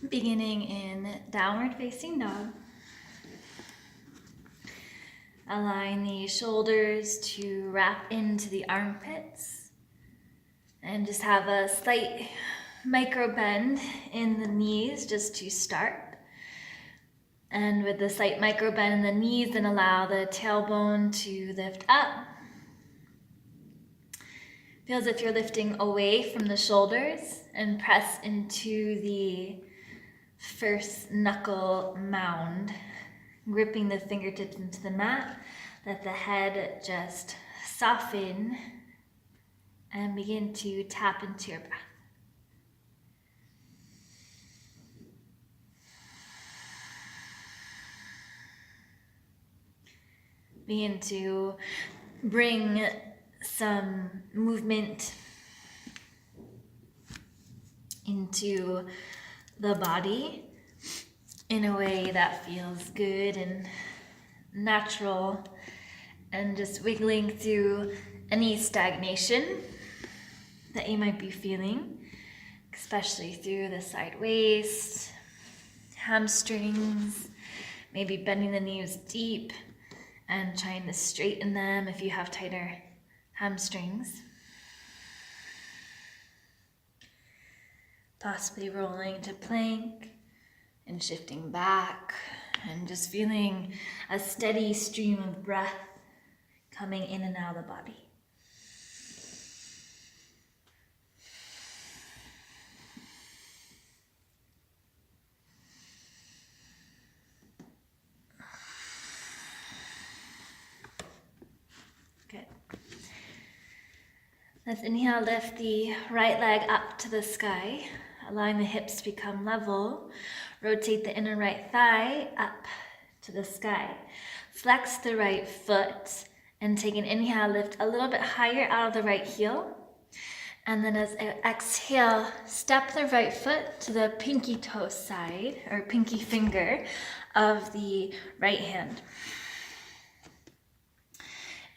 Beginning in downward facing dog. Allowing the shoulders to wrap into the armpits and just have a slight micro bend in the knees just to start. And with the slight micro bend in the knees, then allow the tailbone to lift up. Feel as if you're lifting away from the shoulders and press into the first knuckle mound, gripping the fingertips into the mat. Let the head just soften and begin to tap into your breath. Begin to bring some movement into the body in a way that feels good and natural, and just wiggling through any stagnation that you might be feeling, especially through the side waist, hamstrings, maybe bending the knees deep and trying to straighten them if you have tighter hamstrings. Possibly rolling to plank and shifting back and just feeling a steady stream of breath coming in and out of the body. Good. Let's inhale, lift the right leg up to the sky, allowing the hips to become level. Rotate the inner right thigh up to the sky. Flex the right foot and take an inhale, lift a little bit higher out of the right heel. And then as I exhale, step the right foot to the pinky toe side or pinky finger of the right hand.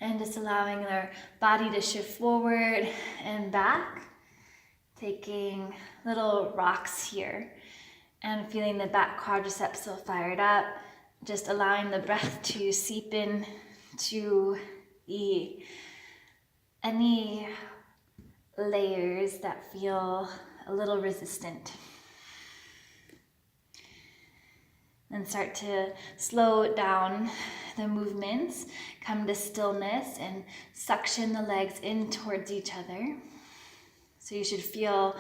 And just allowing our body to shift forward and back, taking little rocks here and feeling the back quadriceps feel fired up, just allowing the breath to seep in to any layers that feel a little resistant. Then start to slow down the movements, come to stillness and suction the legs in towards each other. So you should feel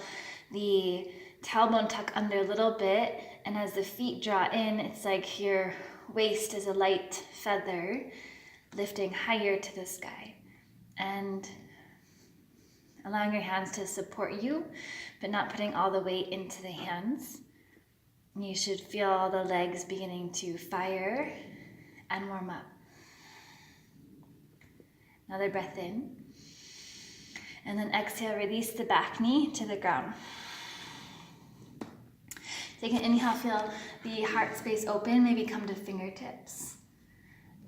the tailbone tuck under a little bit, and as the feet draw in, it's like your waist is a light feather lifting higher to the sky. And allowing your hands to support you, but not putting all the weight into the hands. You should feel the legs beginning to fire and warm up. Another breath in. And then exhale, release the back knee to the ground. Take an inhale, feel the heart space open, maybe come to fingertips.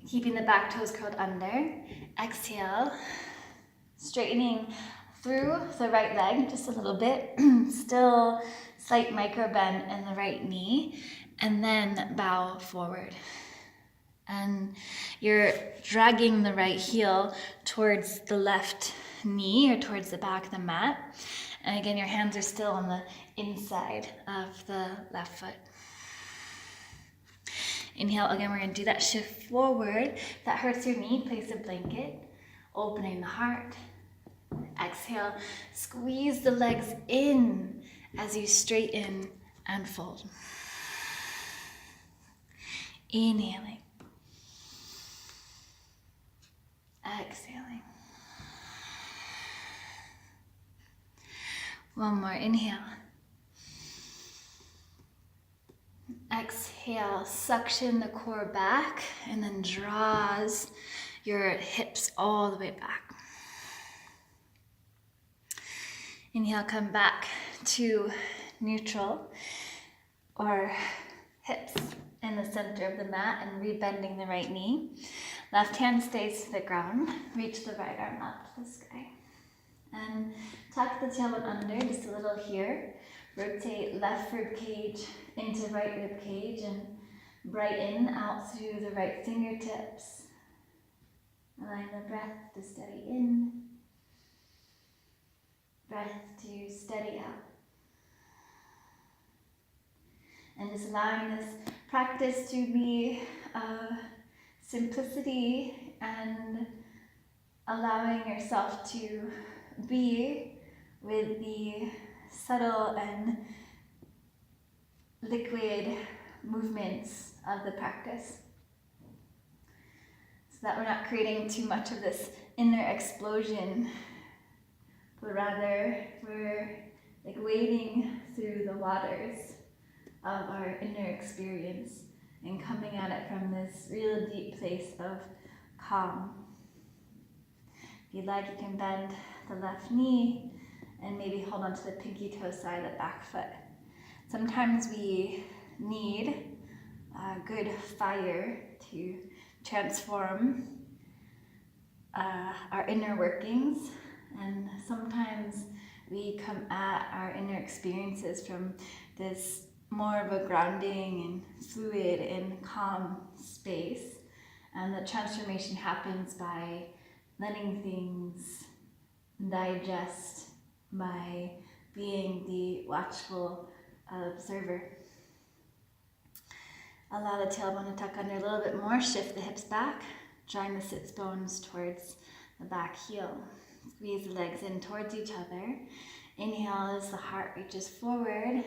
Keeping the back toes curled under. Exhale, straightening through the right leg just a little bit. Still slight micro bend in the right knee, and then bow forward. And you're dragging the right heel towards the left knee or towards the back of the mat. And again, your hands are still on the inside of the left foot. Inhale, again, we're gonna do that shift forward. If that hurts your knee, place a blanket, opening the heart. Exhale, squeeze the legs in as you straighten and fold. Inhaling. Exhaling. One more, inhale. Exhale, suction the core back and then draws your hips all the way back. Inhale, come back to neutral or hips in the center of the mat and rebending the right knee. Left hand stays to the ground. Reach the right arm up to the sky. And tuck the tailbone under just a little here. Rotate left rib cage into right rib cage and brighten out through the right fingertips. Allowing the breath to steady in, breath to steady out. And just allowing this practice to be simplicity and allowing yourself to be with the subtle and liquid movements of the practice. So that we're not creating too much of this inner explosion, but rather we're like wading through the waters of our inner experience and coming at it from this real deep place of calm. If you'd like, you can bend the left knee and maybe hold on to the pinky toe side of the back foot. Sometimes we need a good fire to transform our inner workings, and sometimes we come at our inner experiences from this more of a grounding and fluid and calm space, and the transformation happens by letting things digest, by being the watchful observer. Allow the tailbone to tuck under a little bit more, shift the hips back, drawing the sits bones towards the back heel. Squeeze the legs in towards each other. Inhale as the heart reaches forward,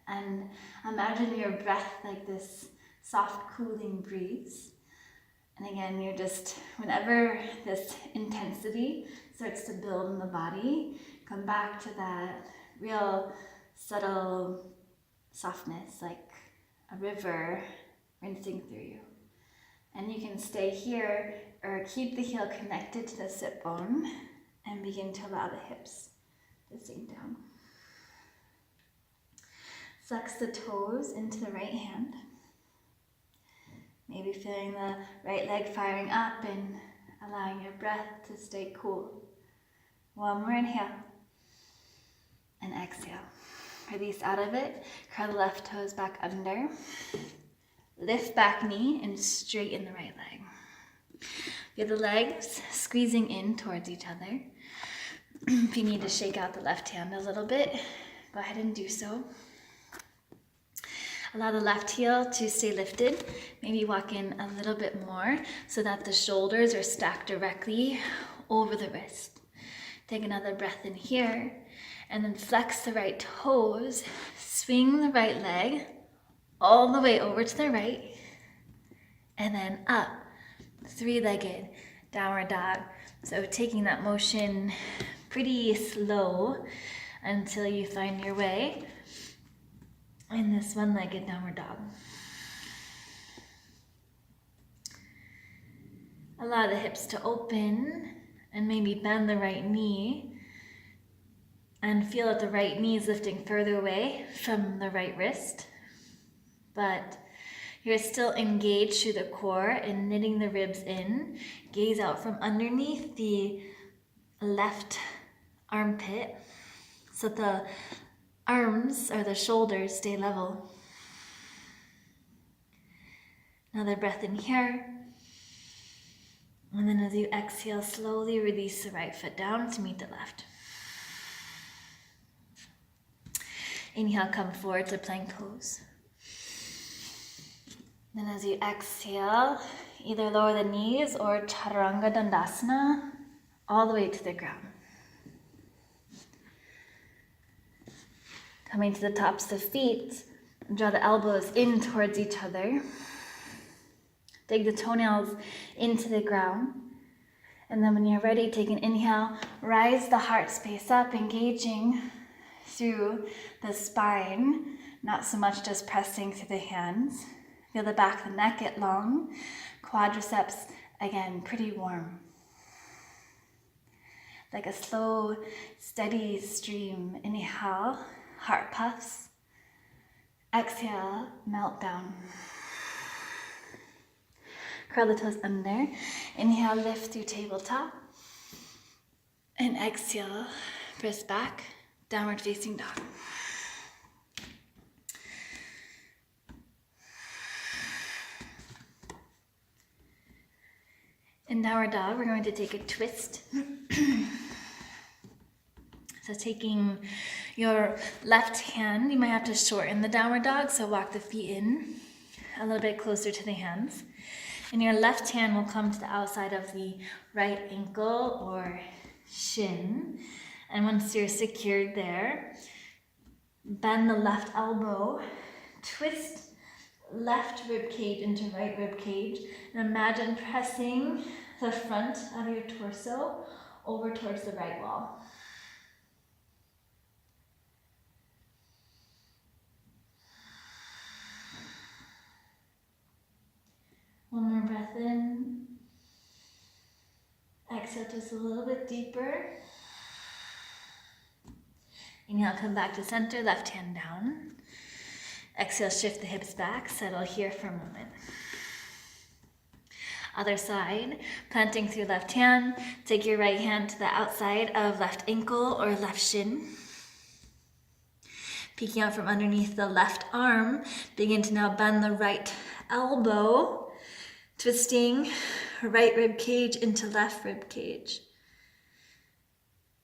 and imagine your breath like this soft cooling breeze. And again, you're just, whenever this intensity starts to build in the body, come back to that real subtle softness, like a river rinsing through you. And you can stay here or keep the heel connected to the sit bone and begin to allow the hips to sink down. Flex the toes into the right hand. Maybe feeling the right leg firing up and allowing your breath to stay cool. One more inhale and exhale. Release out of it. Curl the left toes back under. Lift back knee and straighten the right leg. Feel the legs squeezing in towards each other. If you need to shake out the left hand a little bit, go ahead and do so. Allow the left heel to stay lifted. Maybe walk in a little bit more so that the shoulders are stacked directly over the wrist. Take another breath in here, and then flex the right toes. Swing the right leg all the way over to the right, and then up, three-legged downward dog. So taking that motion pretty slow until you find your way in this one-legged downward dog. Allow the hips to open and maybe bend the right knee and feel that the right knee is lifting further away from the right wrist. But you're still engaged through the core and knitting the ribs in. Gaze out from underneath the left armpit so that the arms or the shoulders stay level. Another breath in here. And then as you exhale, slowly release the right foot down to meet the left. Inhale, come forward to plank pose. Then as you exhale, either lower the knees or Chaturanga Dandasana all the way to the ground. Coming to the tops of the feet, draw the elbows in towards each other. Dig the toenails into the ground. And then when you're ready, take an inhale, rise the heart space up, engaging through the spine, not so much just pressing through the hands. Feel the back of the neck get long, quadriceps, again, pretty warm. Like a slow, steady stream. Inhale, heart puffs. Exhale, melt down. Curl the toes under. Inhale, lift through tabletop. And exhale, press back, downward facing dog. In downward dog, we're going to take a twist. So taking your left hand, you might have to shorten the downward dog, so walk the feet in a little bit closer to the hands. And your left hand will come to the outside of the right ankle or shin. And once you're secured there, bend the left elbow, twist left rib cage into right rib cage, and imagine pressing the front of your torso over towards the right wall. One more breath in. Exhale just a little bit deeper. Inhale, come back to center, left hand down. Exhale, shift the hips back, settle here for a moment. Other side, planting through left hand. Take your right hand to the outside of left ankle or left shin. Peeking out from underneath the left arm, begin to now bend the right elbow, twisting right rib cage into left rib cage.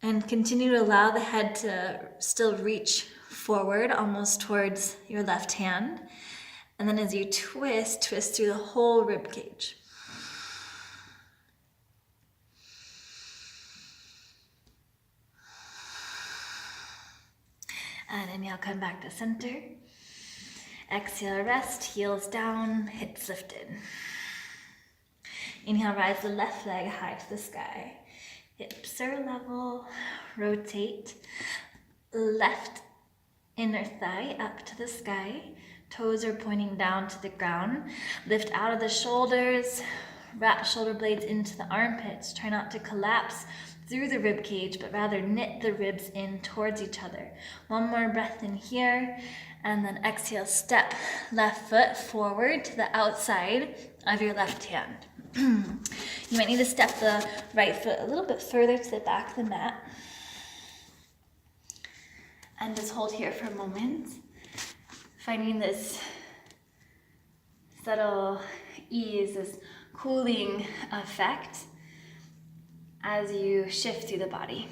And continue to allow the head to still reach forward, almost towards your left hand. And then as you twist through the whole rib cage. And inhale, come back to center. Exhale, rest, heels down, hips lifted. Inhale, rise the left leg high to the sky. Hips are level, rotate. Left inner thigh up to the sky. Toes are pointing down to the ground. Lift out of the shoulders, wrap shoulder blades into the armpits. Try not to collapse through the rib cage, but rather knit the ribs in towards each other. One more breath in here, and then exhale, step left foot forward to the outside of your left hand. You might need to step the right foot a little bit further to the back of the mat. And just hold here for a moment, finding this subtle ease, this cooling effect as you shift through the body.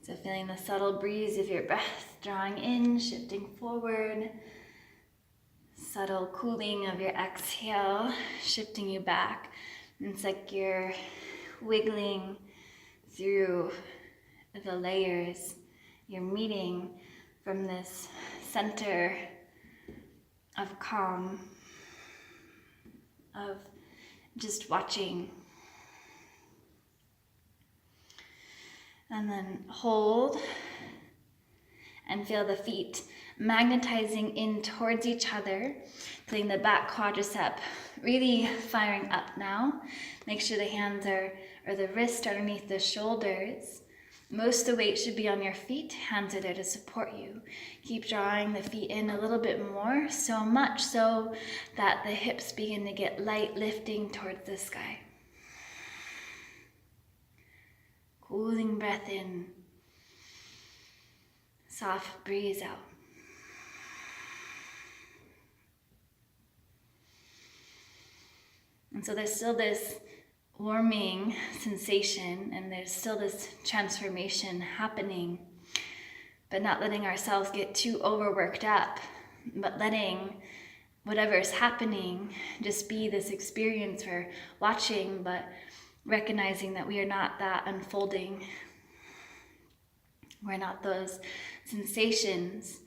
So feeling the subtle breeze of your breath drawing in, shifting forward. Subtle cooling of your exhale, shifting you back. And it's like you're wiggling through the layers. You're meeting from this center of calm, of just watching. And then hold and feel the feet magnetizing in towards each other, feeling the back quadricep really firing up now. Make sure the hands or the wrists are underneath the shoulders. Most of the weight should be on your feet. Hands are there to support you. Keep drawing the feet in a little bit more, so much so that the hips begin to get light, lifting towards the sky. Cooling breath in. Soft breeze out. And so there's still this warming sensation and there's still this transformation happening, but not letting ourselves get too overworked up, but letting whatever is happening just be this experience we're watching, but recognizing that we are not that unfolding. We're not those sensations,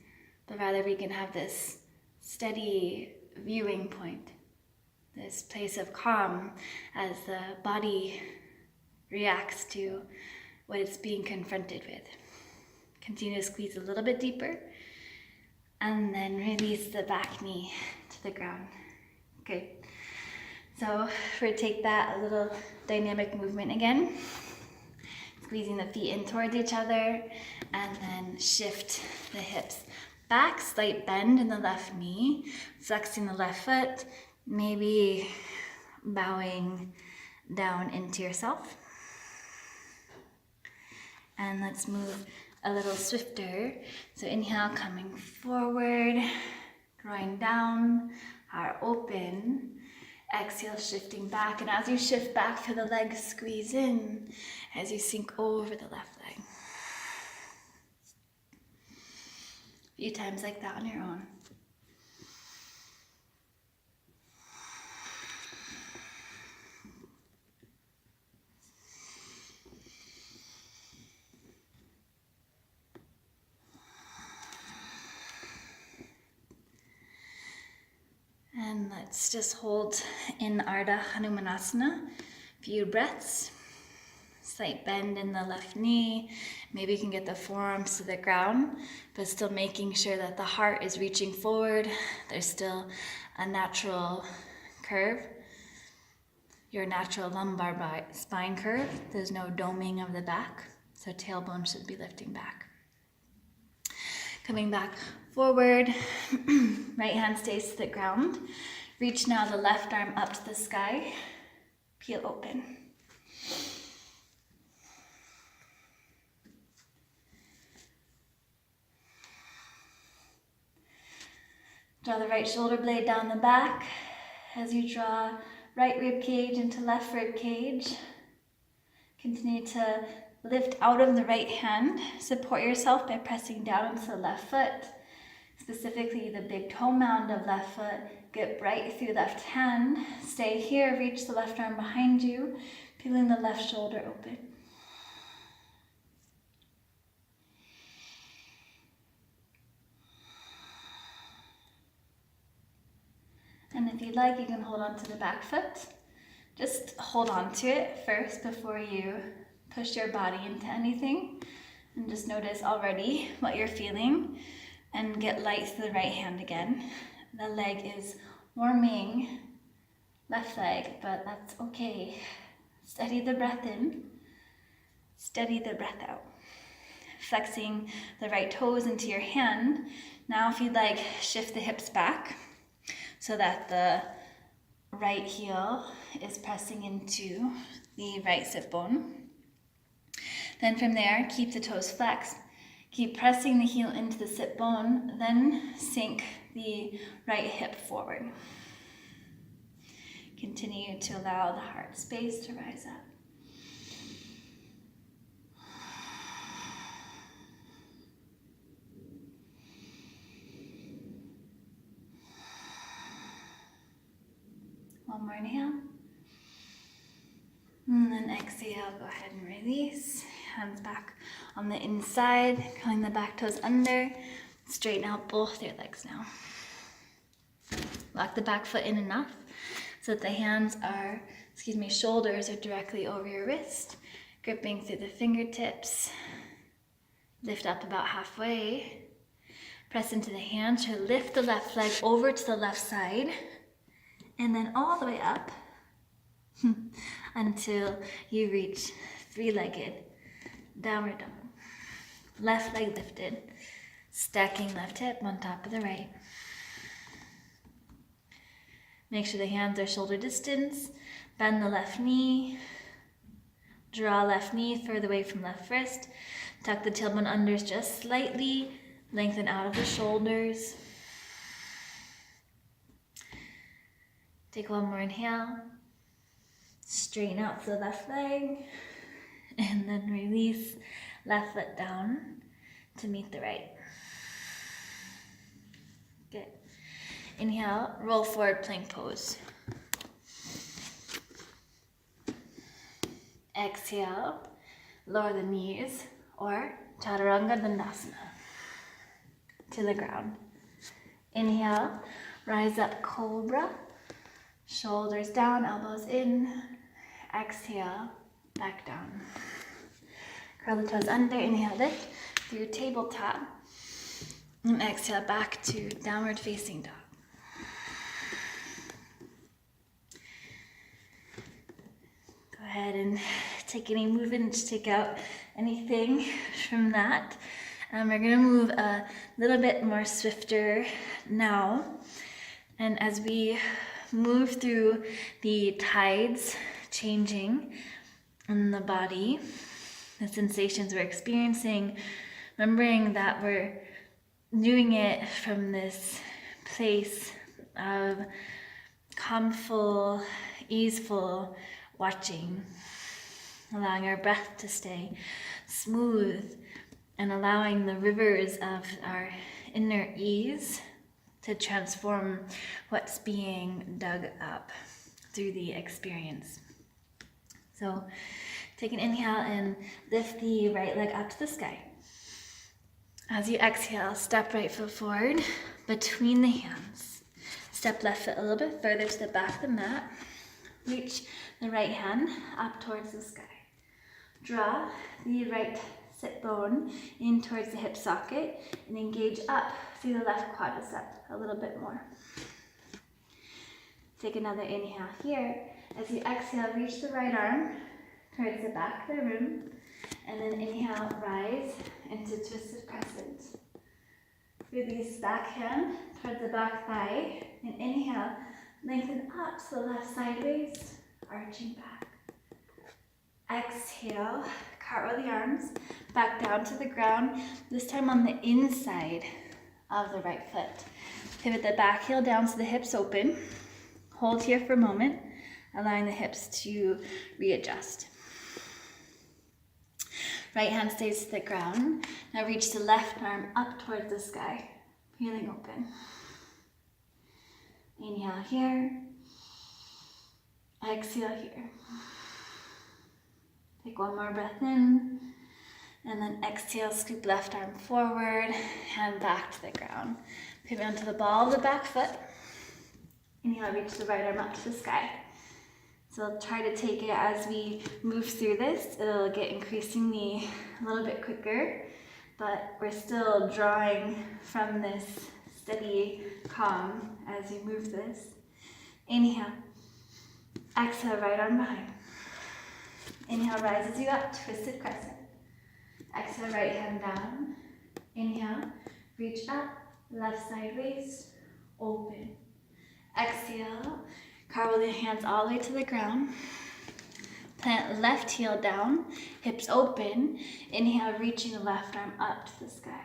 but rather we can have this steady viewing point, this place of calm as the body reacts to what it's being confronted with. Continue to squeeze a little bit deeper, and then release the back knee to the ground. Okay, so we're take that a little dynamic movement again. Squeezing the feet in towards each other, and then shift the hips back, slight bend in the left knee, flexing the left foot, maybe bowing down into yourself. And let's move a little swifter. So inhale, coming forward, drawing down, heart open. Exhale, shifting back. And as you shift back, feel the legs squeeze in as you sink over the left leg. A few times like that on your own. And let's just hold in Ardha Hanumanasana. Few breaths. Slight bend in the left knee. Maybe you can get the forearms to the ground, but still making sure that the heart is reaching forward. There's still a natural curve. Your natural lumbar spine curve. There's no doming of the back, so tailbone should be lifting back. Coming back forward, right hand stays to the ground. Reach now the left arm up to the sky. Peel open. Draw the right shoulder blade down the back as you draw right rib cage into left rib cage. Continue to lift out of the right hand. Support yourself by pressing down into the left foot, specifically the big toe mound of left foot. Get right through left hand. Stay here, reach the left arm behind you, peeling the left shoulder open. And if you'd like, you can hold on to the back foot. Just hold on to it first before you push your body into anything. And just notice already what you're feeling and get light through the right hand again. The leg is warming, left leg, but that's okay. Steady the breath in, steady the breath out. Flexing the right toes into your hand. Now if you'd like, shift the hips back so that the right heel is pressing into the right sit bone. Then from there, keep the toes flexed. Keep pressing the heel into the sit bone, then sink the right hip forward. Continue to allow the heart space to rise up. One more inhale. And then exhale, go ahead and release. Hands back on the inside, curling the back toes under. Straighten out both your legs now. Lock the back foot in enough so that the shoulders are directly over your wrist. Gripping through the fingertips. Lift up about halfway. Press into the hands to lift the left leg over to the left side. And then all the way up until you reach three-legged downward dog. Left leg lifted, stacking left hip on top of the right. Make sure the hands are shoulder distance. Bend the left knee. Draw left knee further away from left wrist. Tuck the tailbone under just slightly. Lengthen out of the shoulders. Take one more inhale. Straighten out the left leg. And then release left foot down to meet the right. Good. Inhale, roll forward, plank pose. Exhale, lower the knees or Chaturanga Dandasana to the ground. Inhale, rise up, cobra. Shoulders down, elbows in. Exhale, back down. Curl the toes under, inhale, lift through tabletop. And exhale, back to downward facing dog. Go ahead and take any movement, take out anything from that. We're gonna move a little bit more swifter now. And as we move through the tides changing in the body, the sensations we're experiencing, Remembering that we're doing it from this place of calmful, easeful watching, allowing our breath to stay smooth and allowing the rivers of our inner ease to transform what's being dug up through the experience. So take an inhale and lift the right leg up to the sky. As you exhale, step right foot forward between the hands. Step left foot a little bit further to the back of the mat. Reach the right hand up towards the sky. Draw the right sit bone in towards the hip socket and engage up through the left quadricep a little bit more. Take another inhale here. As you exhale, reach the right arm towards the back of the room, and then inhale, rise into twisted crescent. Release back hand towards the back thigh, and inhale, lengthen up to the left sideways, arching back. Exhale, cartwheel the arms back down to the ground, this time on the inside of the right foot. Pivot the back heel down so the hips open. Hold here for a moment, allowing the hips to readjust. Right hand stays to the ground. Now reach the left arm up towards the sky, feeling open. Inhale here. Exhale here. Take one more breath in, and then exhale, scoop left arm forward, hand back to the ground. Pivot onto the ball of the back foot. Inhale, reach the right arm up to the sky. So I'll try to take it as we move through this. It'll get increasingly a little bit quicker, but we're still drawing from this steady calm as we move this. Inhale. Exhale, right arm behind. Inhale, rises you up, twisted crescent. Exhale, right hand down. Inhale, reach up, left side waist, open. Exhale, cartwheel the hands all the way to the ground. Plant left heel down, hips open. Inhale, reaching the left arm up to the sky.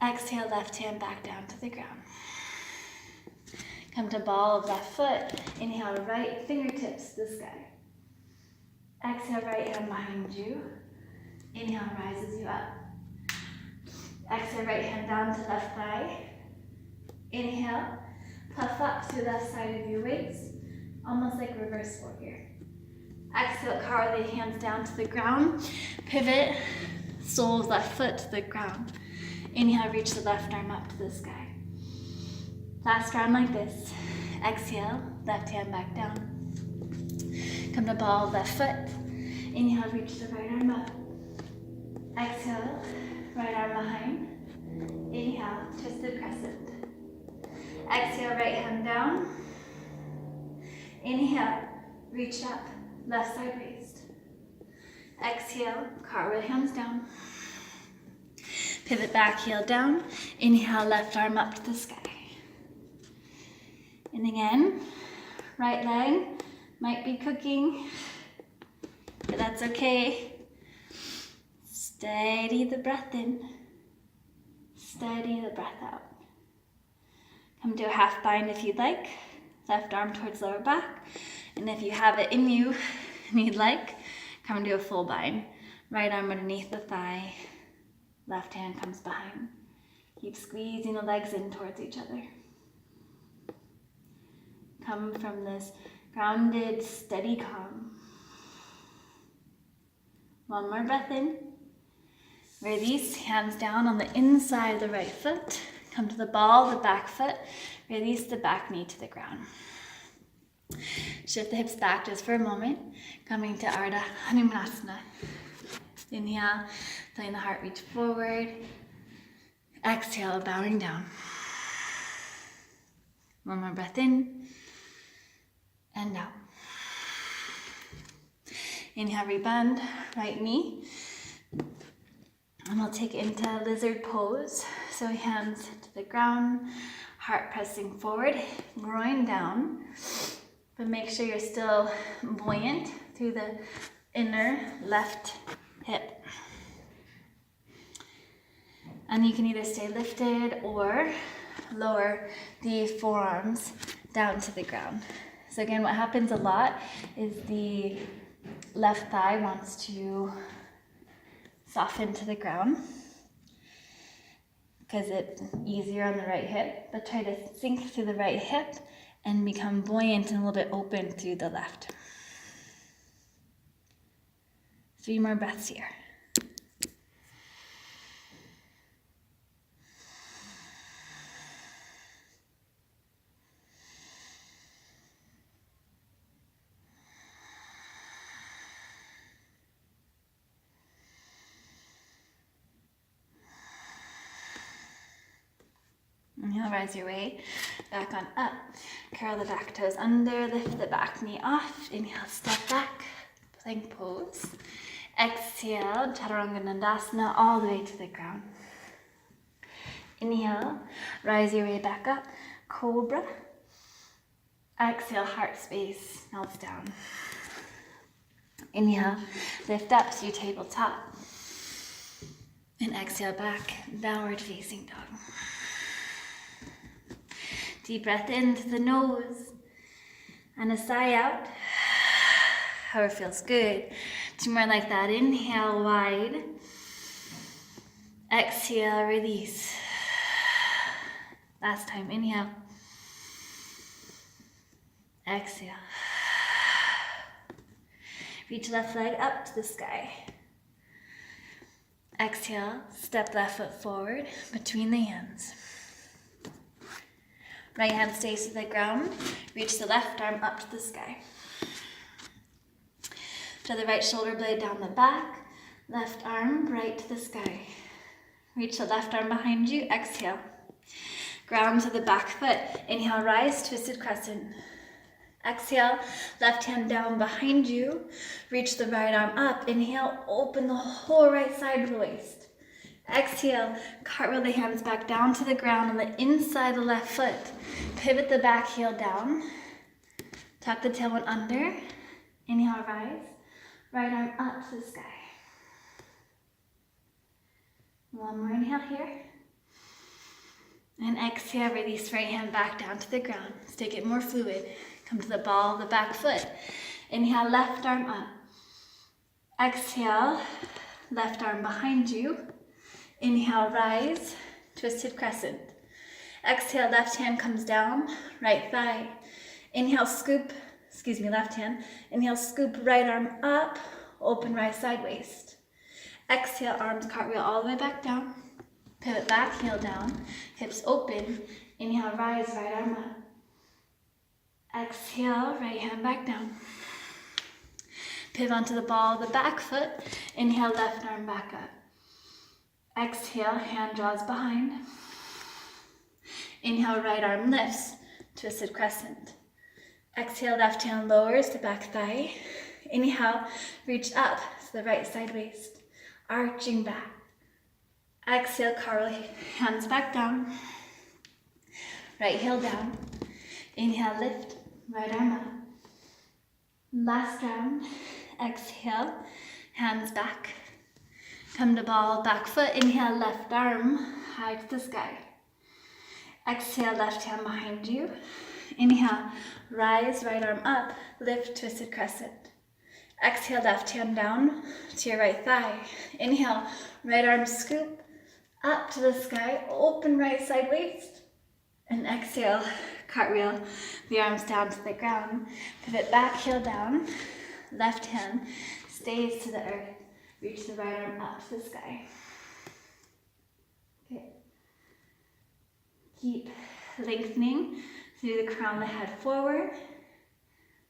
Exhale, left hand back down to the ground. Come to ball of left foot. Inhale, right fingertips to the sky. Exhale, right hand behind you. Inhale, rises you up. Exhale, right hand down to left thigh. Inhale, puff up to the left side of your waist, almost like reverse warrior. Exhale, cartwheel the hands down to the ground. Pivot, soles left foot to the ground. Inhale, reach the left arm up to the sky. Last round like this. Exhale, left hand back down. Come to ball of left foot. Inhale, reach the right arm up. Exhale, right arm behind. Inhale, twisted crescent. Exhale, right hand down. Inhale, reach up, left side waist. Exhale, cartwheel hands down. Pivot back, heel down. Inhale, left arm up to the sky. And again, right leg might be cooking, but that's okay. Steady the breath in. Steady the breath out. Come to a half bind if you'd like. Left arm towards lower back. And if you have it in you and you'd like, come to a full bind. Right arm underneath the thigh. Left hand comes behind. Keep squeezing the legs in towards each other. Come from this grounded, steady calm. One more breath in. Release, hands down on the inside of the right foot. Come to the ball of the back foot. Release the back knee to the ground. Shift the hips back just for a moment. Coming to Ardha Hanumanasana. Inhale, letting the heart reach forward. Exhale, bowing down. One more breath in. And out. Inhale, rebend, right knee. And we'll take it into lizard pose. So hands to the ground, heart pressing forward, groin down. But make sure you're still buoyant through the inner left hip. And you can either stay lifted or lower the forearms down to the ground. So again, what happens a lot is the left thigh wants to soften to the ground because it's easier on the right hip, but try to sink through the right hip and become buoyant and a little bit open through the left. 3 more breaths here. Inhale, rise your way back on up. Curl the back toes under, lift the back knee off. Inhale, step back, plank pose. Exhale, Chaturanga Dandasana all the way to the ground. Inhale, rise your way back up, Cobra. Exhale, heart space melts down. Inhale, lift up to your tabletop. And exhale back, downward facing dog. Deep breath into the nose and a sigh out. However feels good. 2 more like that. Inhale wide. Exhale, release. Last time, inhale. Exhale. Reach left leg up to the sky. Exhale, step left foot forward between the hands. Right hand stays to the ground. Reach the left arm up to the sky. Draw the right shoulder blade down the back. Left arm right to the sky. Reach the left arm behind you. Exhale. Ground to the back foot. Inhale, rise, twisted crescent. Exhale, left hand down behind you. Reach the right arm up. Inhale, open the whole right side of the waist. Exhale, cartwheel the hands back down to the ground on the inside of the left foot. Pivot the back heel down. Tuck the tailbone under. Inhale, rise. Right arm up to the sky. 1 more inhale here. And exhale, release right hand back down to the ground. Let's take it more fluid. Come to the ball of the back foot. Inhale, left arm up. Exhale, left arm behind you. Inhale, rise, twisted crescent. Exhale, left hand comes down, right thigh. Inhale, scoop, left hand. Inhale, scoop, right arm up, open right side waist. Exhale, arms cartwheel all the way back down. Pivot back, heel down, hips open. Inhale, rise, right arm up. Exhale, right hand back down. Pivot onto the ball of the back foot. Inhale, left arm back up. Exhale, hand draws behind. Inhale, right arm lifts, twisted crescent. Exhale, left hand lowers to back thigh. Inhale, reach up to the right side waist, arching back. Exhale, cartwheel, hands back down. Right heel down. Inhale, lift, right arm up. Last round. Exhale, hands back. Come to ball, back foot. Inhale, left arm high to the sky. Exhale, left hand behind you. Inhale, rise, right arm up, lift, twisted crescent. Exhale, left hand down to your right thigh. Inhale, right arm scoop up to the sky, open right side waist. And exhale, cartwheel the arms down to the ground. Pivot back, heel down. Left hand stays to the earth. Reach the right arm up to the sky. Okay. Keep lengthening through the crown of the head forward.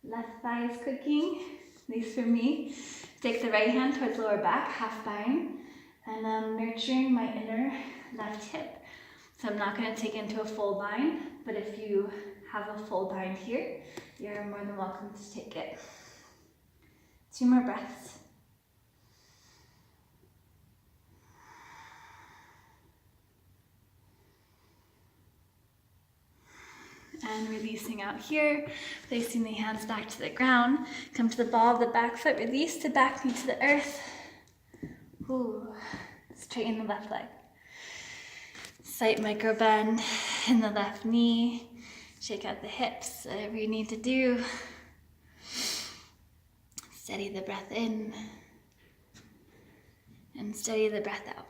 Left thigh is cooking, at least for me. Take the right hand towards lower back, half bind. And I'm nurturing my inner left hip. So I'm not going to take into a full bind, but if you have a full bind here, you're more than welcome to take it. 2 more breaths. And releasing out here, placing the hands back to the ground. Come to the ball of the back foot, release the back knee to the earth. Ooh. Straighten the left leg. Slight micro bend in the left knee. Shake out the hips, whatever you need to do. Steady the breath in and steady the breath out.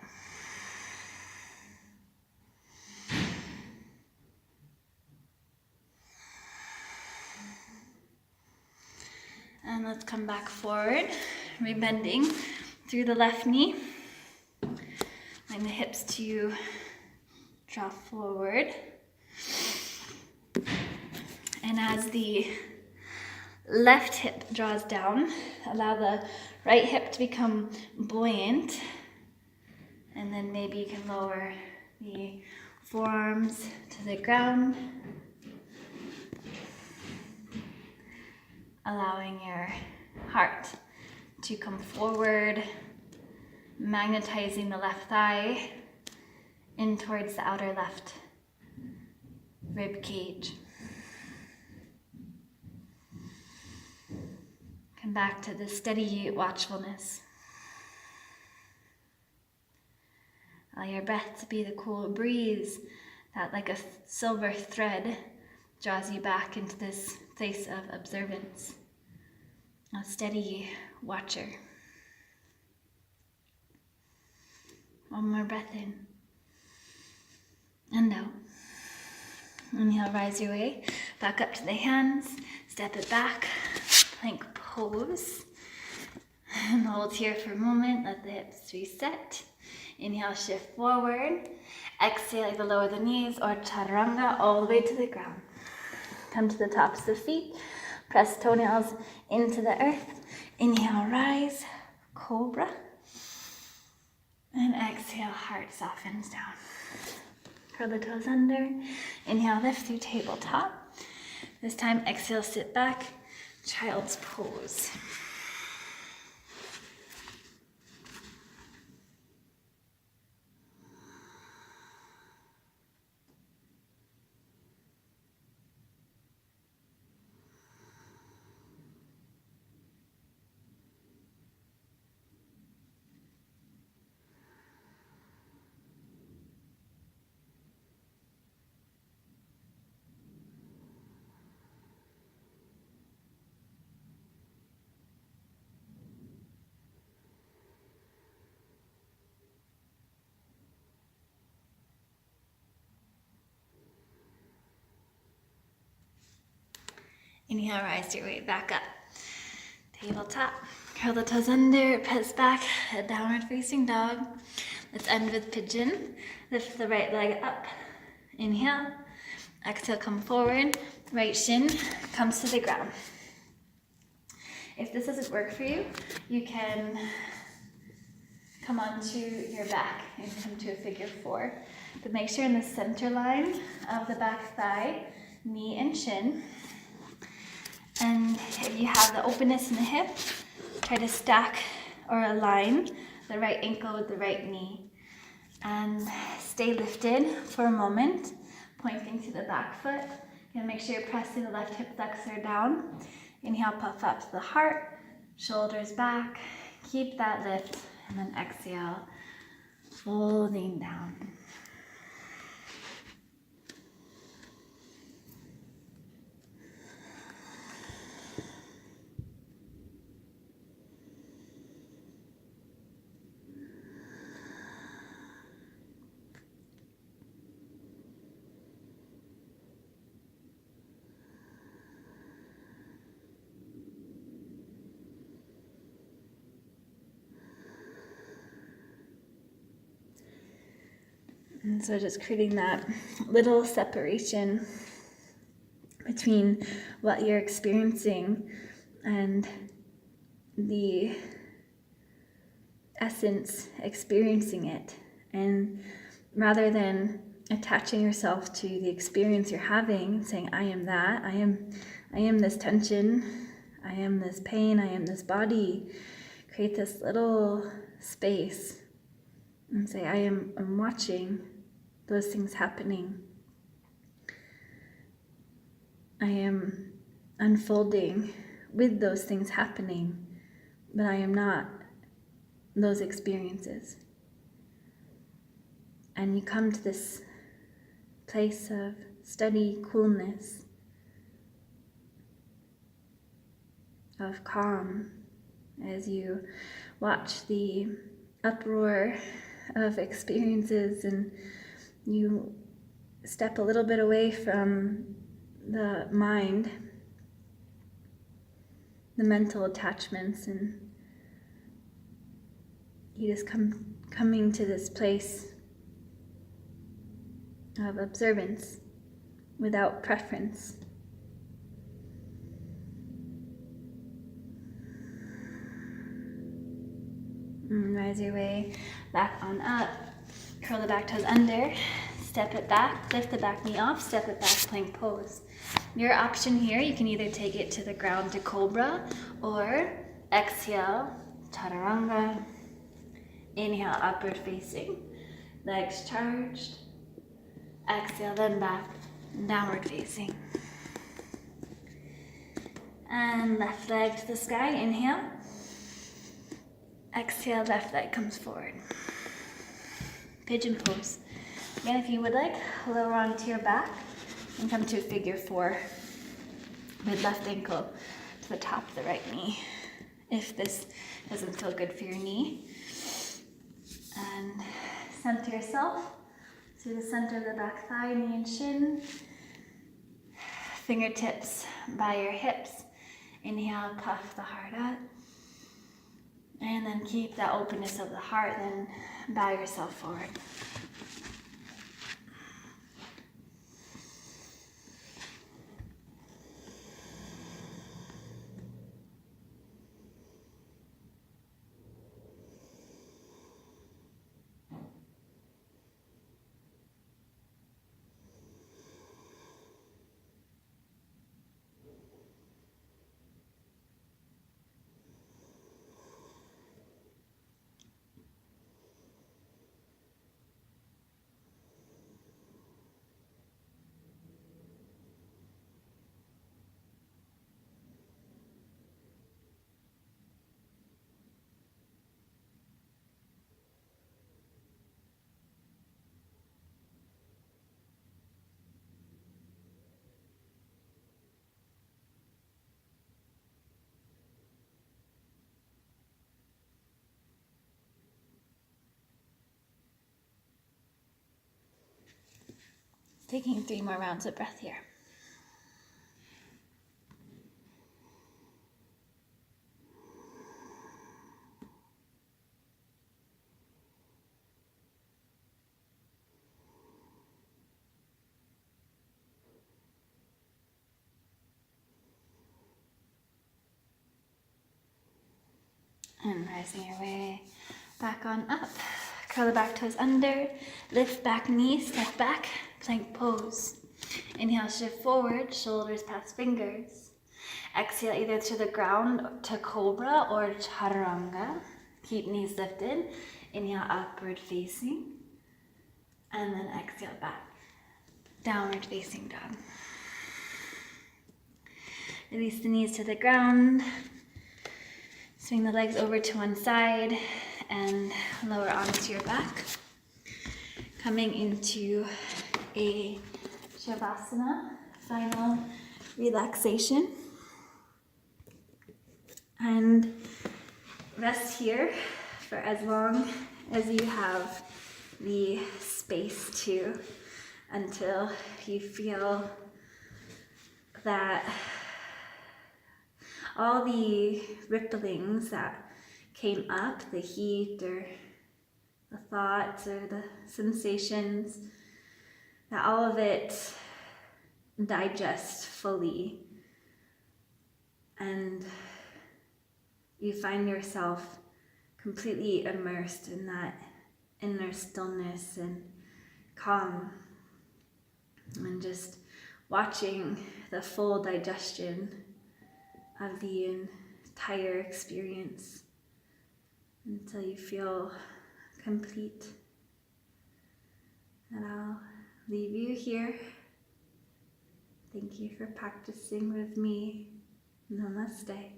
And let's come back forward, rebending through the left knee. Line the hips to draw forward. And as the left hip draws down, allow the right hip to become buoyant. And then maybe you can lower the forearms to the ground. Allowing your heart to come forward, magnetizing the left thigh in towards the outer left rib cage. Come back to the steady watchfulness. Allow your breath to be the cool breeze that, like a silver thread, draws you back into this place of observance. A steady watcher. One more breath in and out. Inhale, rise your way back up to the hands, step it back, plank pose. And hold here for a moment, let the hips reset. Inhale, shift forward. Exhale, either lower the knees or chaturanga all the way to the ground. Come to the tops of the feet, press toenails into the earth. Inhale, rise, cobra. And exhale, heart softens down. Curl the toes under. Inhale, lift through tabletop. This time, exhale, sit back, child's pose. Inhale, rise your way back up. Tabletop. Curl the toes under, press back, a downward facing dog. Let's end with pigeon. Lift the right leg up. Inhale. Exhale, come forward. Right shin comes to the ground. If this doesn't work for you, you can come onto your back and come to a figure four. But make sure in the center line of the back thigh, knee and shin. And if you have the openness in the hip, try to stack or align the right ankle with the right knee. And stay lifted for a moment, pointing to the back foot. And make sure you're pressing the left hip flexor down. Inhale, puff up to the heart, shoulders back. Keep that lift, and then exhale, folding down. And so just creating that little separation between what you're experiencing and the essence experiencing it. And rather than attaching yourself to the experience you're having and saying, I am that, I am this tension, I am this pain, I am this body, create this little space and say, I'm watching those things happening. I am unfolding with those things happening, but I am not those experiences. And you come to this place of steady coolness, of calm, as you watch the uproar of experiences and you step a little bit away from the mind, the mental attachments, and you just coming to this place of observance without preference. And rise your way back on up. Curl the back toes under. Step it back. Lift the back knee off. Step it back. Plank pose. Your option here, you can either take it to the ground to cobra or exhale, chaturanga. Inhale, upward facing. Legs charged. Exhale, then back, downward facing. And left leg to the sky. Inhale. Exhale, left leg comes forward. Pigeon pose. Again, if you would like, lower onto your back and come to a figure four with left ankle to the top of the right knee. If this doesn't feel good for your knee. And center yourself to the center of the back thigh, knee and shin. Fingertips by your hips. Inhale, puff the heart up. And then keep that openness of the heart, then bow yourself forward. Taking 3 more rounds of breath here. And rising your way back on up. Curl the back toes under, lift back knee, step back, plank pose. Inhale, shift forward, shoulders past fingers. Exhale either to the ground to cobra or chaturanga. Keep knees lifted. Inhale, upward facing. And then exhale back. Downward facing dog. Release the knees to the ground. Swing the legs over to one side and lower onto your back. Coming into a Shavasana, final relaxation. And rest here for as long as you have the space to, until you feel that all the ripplings that came up, the heat or the thoughts or the sensations, that all of it digests fully and you find yourself completely immersed in that inner stillness and calm and just watching the full digestion of the entire experience until you feel complete. And I'll leave you here. Thank you for practicing with me. Namaste.